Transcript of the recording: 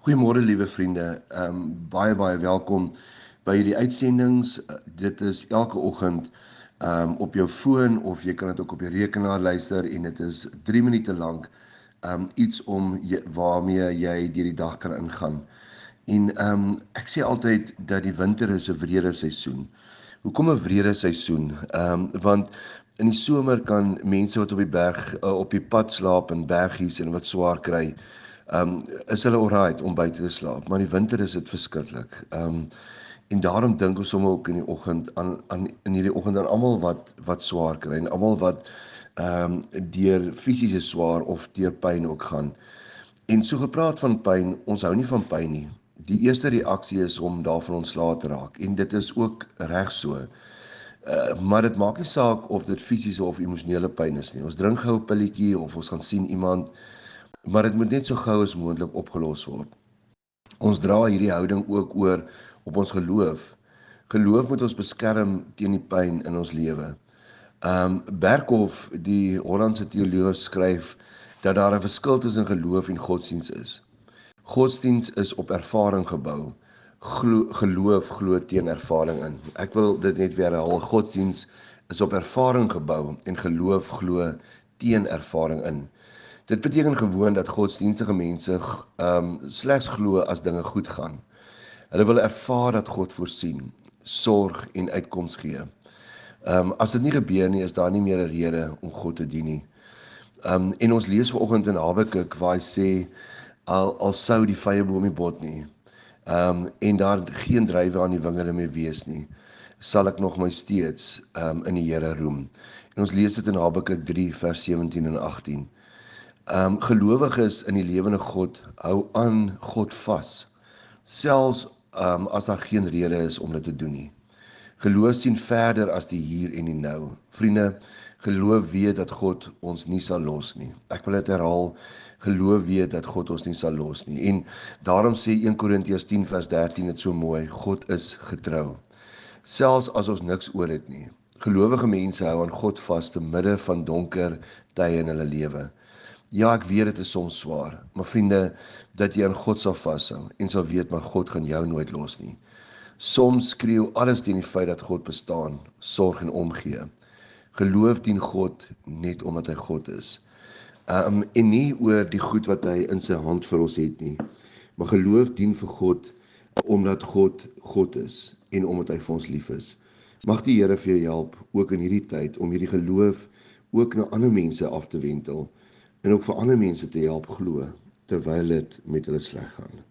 Goeiemôre liewe vriende, baie welkom by hierdie uitsendings. Dit is elke oggend op jou foon of jy kan dit ook op jou rekenaar luister en dit is 3 minute lank iets waarmee jy deur die dag kan ingaan. En ek sê altyd dat die winter is 'n wrede seisoen. Hoekom 'n wrede seisoen? Want in die somer kan mense wat op die berg op die pad slaap in bergies en wat swaar kry, is hulle alright om buite te slaap, maar in die winter is dit verskriklik. En daarom dink ons sommer ook in die oggend in hierdie oggend aan almal wat swaar kry en almal wat deur fisiese swaar of deur pyn ook gaan. En so gepraat van pyn, ons hou nie van pyn nie. Die eerste reaksie is om daarvan ontslae te raak en dit is ook reg so. Maar dit maak nie saak of dit fisiese of emosionele pyn is nie. Ons drink gou 'n pilletjie of ons gaan sien iemand, maar dit moet net so gou as moontlik opgelos word. Ons dra hierdie houding ook oor op ons geloof. Geloof moet ons beskerm teen die pyn in ons lewe. Berkhof, die Hollandse teoloog, skryf dat daar 'n verskil tussen geloof en godsdiens is. Godsdiens is op ervaring gebou. Geloof glo teen ervaring in. Ek wil dit net weer herhaal. Godsdiens is op ervaring gebou en geloof glo teen ervaring in. Dit beteken gewoon dat godsdienstige mense slegs glo as dinge goed gaan. Hulle wil ervaar dat God voorsien, sorg en uitkoms gee. As dit nie gebeur nie, is daar nie meer 'n rede om God te dien nie. En ons lees vanoggend in Habakuk waar hy sê, al sou die vyeboom nie bot nie, en daar geen druiwe aan die wingerde meer wees nie, sal ek nog my steeds in die Here roem. En ons lees dit in Habakuk 3 vers 17 en 18. Gelowiges in die lewende God hou aan God vas, selfs as daar geen rede is om dit te doen nie. Geloof sien verder as die hier en die nou. Vriende, geloof weet dat God ons nie sal los nie. Ek wil dit herhaal, geloof weet dat God ons nie sal los nie. En daarom sê 1 Korintiërs 10 vers 13 dit so mooi, God is getrou. Selfs as ons niks oor het nie. Gelowige mense hou aan God vas te midde van donker tye in hulle lewe. Ja, ek weet dit is soms swaar, maar vriende, dat jy aan God sal vashou en sal weet, maar God gaan jou nooit los nie. Soms skreeu alles teen die feit dat God bestaan, sorg en omgee. Geloof dien God net omdat hy God is. En nie oor die goed wat hy in sy hand vir ons het nie. Maar geloof dien vir God omdat God God is en omdat hy vir ons lief is. Mag die Here vir jou help, ook in hierdie tyd, om hierdie geloof ook na ander mense af te wendel en ook vir ander mense te help glo terwyl dit met hulle sleg gaan.